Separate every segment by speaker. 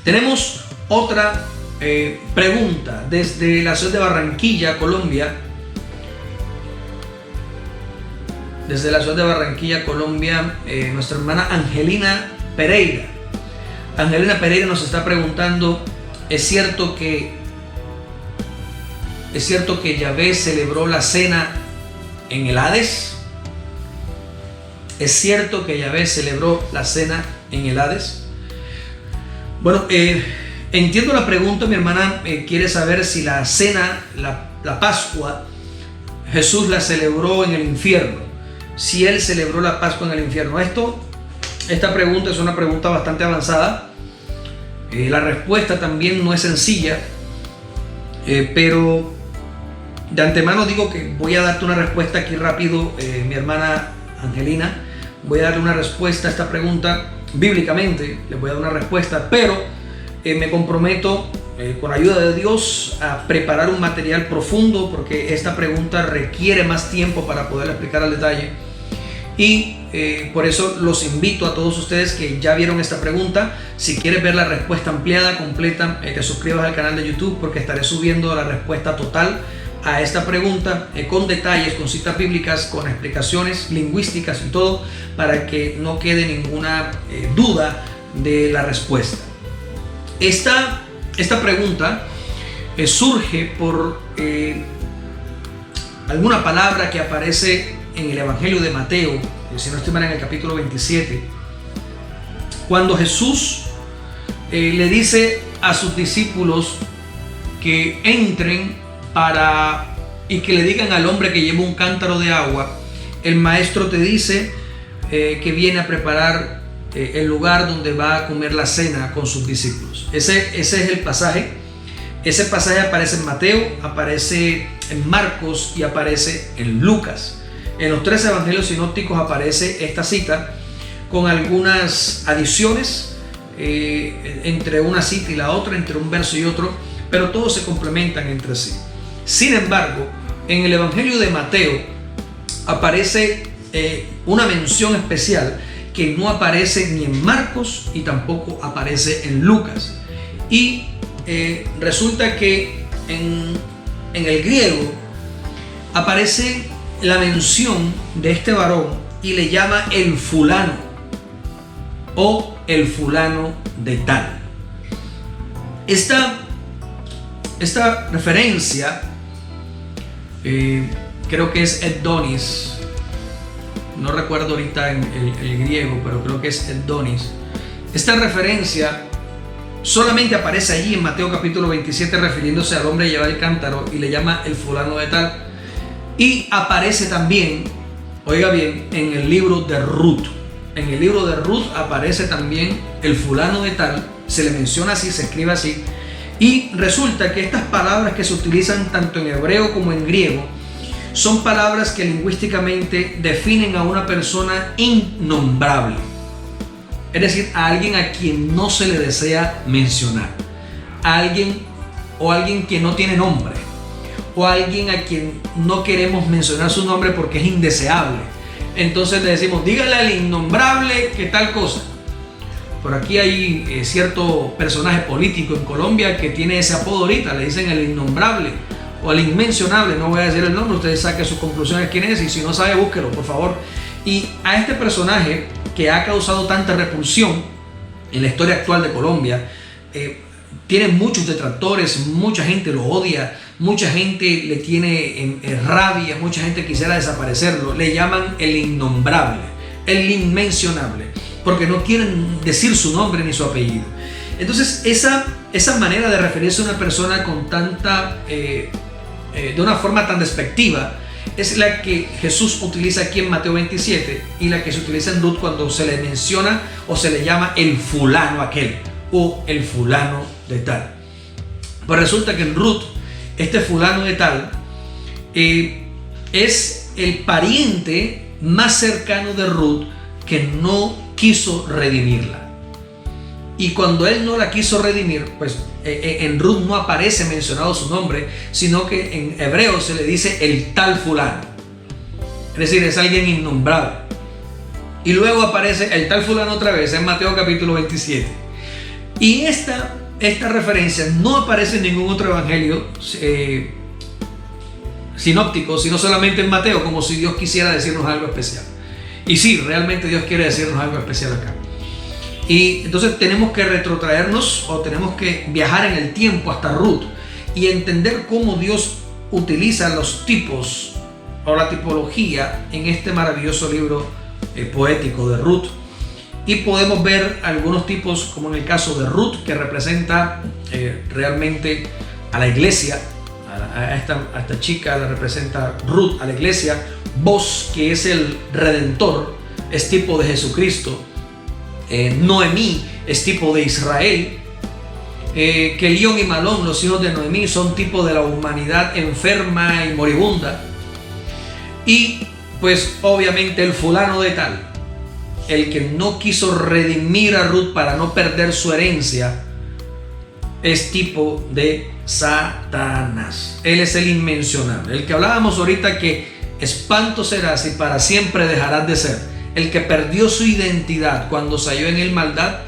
Speaker 1: Tenemos otra pregunta desde la ciudad de Barranquilla, Colombia. Desde la ciudad de Barranquilla, Colombia, nuestra hermana Angelina Pereira. Angelina Pereira nos está preguntando: ¿es cierto que Yahvé celebró la cena en el Hades? ¿Es cierto que Yahvé celebró la cena en el Hades? Bueno, entiendo la pregunta. Mi hermana quiere saber si la cena, la Pascua, Jesús la celebró en el infierno. Si Él celebró la Pascua en el infierno. Esta pregunta es una pregunta bastante avanzada. La respuesta también no es sencilla, pero de antemano digo que voy a darte una respuesta aquí rápido, mi hermana Angelina. Voy a darle una respuesta a esta pregunta bíblicamente, le voy a dar una respuesta, pero me comprometo con la ayuda de Dios a preparar un material profundo, porque esta pregunta requiere más tiempo para poder explicar al detalle. Y por eso los invito a todos ustedes que ya vieron esta pregunta, si quieres ver la respuesta ampliada, completa, te suscribas al canal de YouTube, porque estaré subiendo la respuesta total a esta pregunta, con detalles, con citas bíblicas, con explicaciones lingüísticas y todo, para que no quede ninguna duda de la respuesta. Esta pregunta surge por alguna palabra que aparece en el Evangelio de Mateo, si no estoy mal, en el capítulo 27, cuando Jesús le dice a sus discípulos que entren y que le digan al hombre que lleva un cántaro de agua: el maestro te dice que viene a preparar el lugar donde va a comer la cena con sus discípulos. Ese es el pasaje. Ese pasaje aparece en Mateo, aparece en Marcos y aparece en Lucas. En los tres evangelios sinópticos aparece esta cita con algunas adiciones entre una cita y la otra, entre un verso y otro, pero todos se complementan entre sí. Sin embargo, en el Evangelio de Mateo aparece una mención especial que no aparece ni en Marcos y tampoco aparece en Lucas. Y resulta que en el griego aparece la mención de este varón y le llama el fulano o el fulano de tal. Esta referencia creo que es Edonis, no recuerdo ahorita el griego, pero creo que es Edonis. Esta referencia solamente aparece allí en Mateo capítulo 27, refiriéndose al hombre que lleva el cántaro, y le llama el fulano de tal. Y aparece también, oiga bien, en el libro de Ruth. En el libro de Ruth aparece también el fulano de tal, se le menciona así, se escribe así. Y resulta que estas palabras que se utilizan tanto en hebreo como en griego son palabras que lingüísticamente definen a una persona innombrable. Es decir, a alguien a quien no se le desea mencionar. A alguien que no tiene nombre. O a alguien a quien no queremos mencionar su nombre porque es indeseable. Entonces le decimos: dígale al innombrable que tal cosa. Por aquí hay cierto personaje político en Colombia que tiene ese apodo ahorita, le dicen el innombrable o el inmencionable. No voy a decir el nombre, ustedes saquen sus conclusiones quién es, y si no sabe, búsquelo, por favor. Y a este personaje que ha causado tanta repulsión en la historia actual de Colombia, tiene muchos detractores, mucha gente lo odia, mucha gente le tiene rabia, mucha gente quisiera desaparecerlo. Le llaman el innombrable, el inmencionable, porque no quieren decir su nombre ni su apellido. Entonces esa manera de referirse a una persona con de una forma tan despectiva es la que Jesús utiliza aquí en Mateo 27 y la que se utiliza en Ruth cuando se le menciona o se le llama el fulano aquel o el fulano de tal. Pues resulta que en Ruth este fulano de tal es el pariente más cercano de Ruth que no quiso redimirla. Y cuando él no la quiso redimir, pues en Ruth no aparece mencionado su nombre, sino que en hebreo se le dice el tal fulano. Es decir, es alguien innombrable. Y luego aparece el tal fulano otra vez en Mateo capítulo 27. Y esta referencia no aparece en ningún otro evangelio sinóptico, sino solamente en Mateo, como si Dios quisiera decirnos algo especial. Y sí, realmente Dios quiere decirnos algo especial acá. Y entonces tenemos que retrotraernos, o tenemos que viajar en el tiempo hasta Ruth y entender cómo Dios utiliza los tipos o la tipología en este maravilloso libro poético de Ruth. Y podemos ver algunos tipos, como en el caso de Ruth, que representa realmente a la iglesia. A esta chica la representa Ruth, a la iglesia. Boz, que es el redentor, es tipo de Jesucristo. Noemí es tipo de Israel. Kelión y Malón, los hijos de Noemí, son tipo de la humanidad enferma y moribunda. Y pues obviamente el fulano de tal, el que no quiso redimir a Ruth para no perder su herencia, es tipo de Satanás. Él es el inmencionable, el que hablábamos ahorita, que espanto serás y para siempre dejarás de ser. El que perdió su identidad cuando se halló en él maldad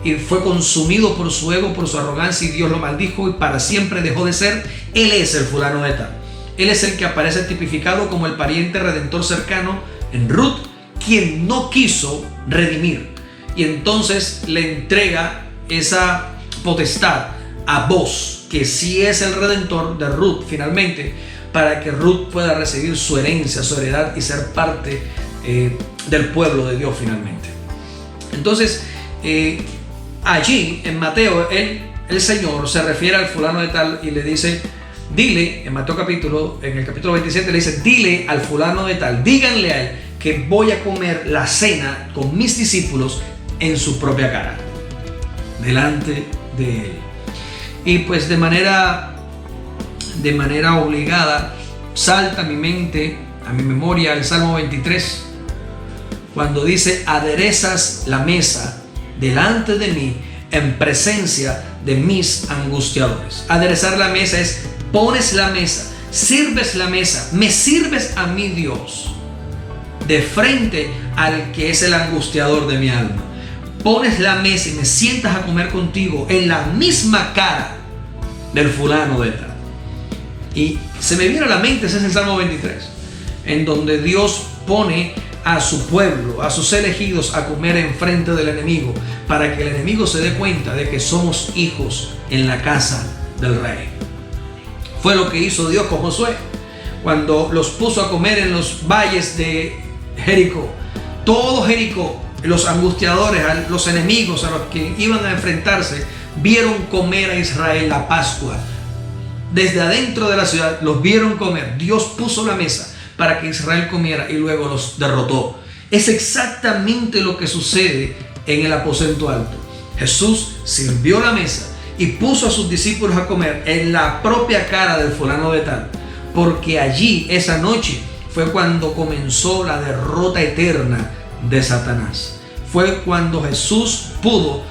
Speaker 1: y fue consumido por su ego, por su arrogancia, y Dios lo maldijo y para siempre dejó de ser. Él es el fulano de tal. Él es el que aparece tipificado como el pariente redentor cercano en Ruth, quien no quiso redimir, y entonces le entrega esa potestad a Boz, que sí es el redentor de Ruth finalmente, para que Ruth pueda recibir su herencia, su heredad, y ser parte del pueblo de Dios finalmente. Entonces allí en Mateo el Señor se refiere al fulano de tal y le dice: dile, en Mateo en el capítulo 27 le dice: dile al fulano de tal, díganle a él que voy a comer la cena con mis discípulos en su propia cara, delante de él. Y pues de manera obligada salta a mi mente, a mi memoria, el Salmo 23, cuando dice: aderezas la mesa delante de mí en presencia de mis angustiadores. Aderezar la mesa es: pones la mesa, sirves la mesa, me sirves a mi Dios de frente al que es el angustiador de mi alma. Pones la mesa y me sientas a comer contigo en la misma cara del fulano de tal. Y se me viene a la mente, ese es el Salmo 23, en donde Dios pone a su pueblo, a sus elegidos, a comer enfrente del enemigo, para que el enemigo se dé cuenta de que somos hijos en la casa del rey. Fue lo que hizo Dios con Josué cuando los puso a comer en los valles de Jericó. Todo Jericó, los angustiadores, los enemigos a los que iban a enfrentarse, vieron comer a Israel la Pascua. Desde adentro de la ciudad los vieron comer. Dios puso la mesa para que Israel comiera y luego los derrotó. Es exactamente lo que sucede en el aposento alto. Jesús sirvió la mesa y puso a sus discípulos a comer en la propia cara del fulano de tal, porque allí esa noche fue cuando comenzó la derrota eterna de Satanás. Fue cuando Jesús pudo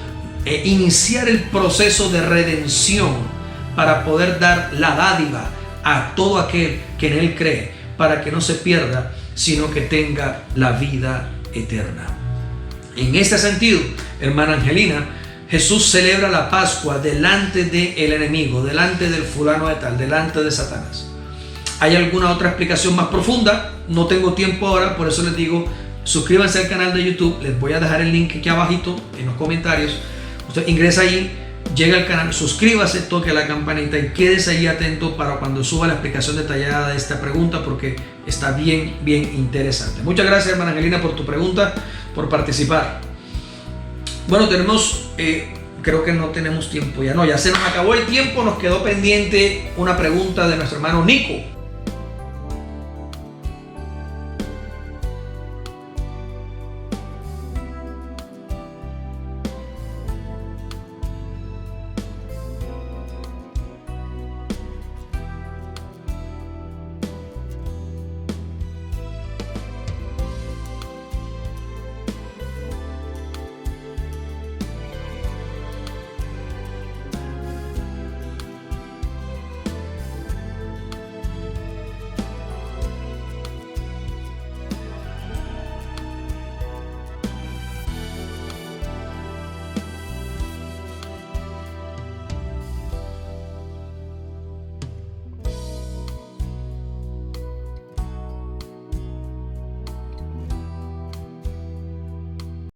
Speaker 1: iniciar el proceso de redención para poder dar la dádiva a todo aquel que en él cree, para que no se pierda, sino que tenga la vida eterna. En este sentido, hermana Angelina, Jesús celebra la Pascua delante del enemigo, delante del fulano de tal, delante de Satanás. ¿Hay alguna otra explicación más profunda? No tengo tiempo ahora, por eso les digo, suscríbanse al canal de YouTube. Les voy a dejar el link aquí abajito en los comentarios. Usted ingresa allí, llega al canal, suscríbase, toque la campanita y quédese ahí atento para cuando suba la explicación detallada de esta pregunta, porque está bien interesante. Muchas gracias, hermana Angelina, por tu pregunta, por participar. Bueno, creo que no tenemos tiempo ya. No, ya se nos acabó el tiempo. Nos quedó pendiente una pregunta de nuestro hermano Nico.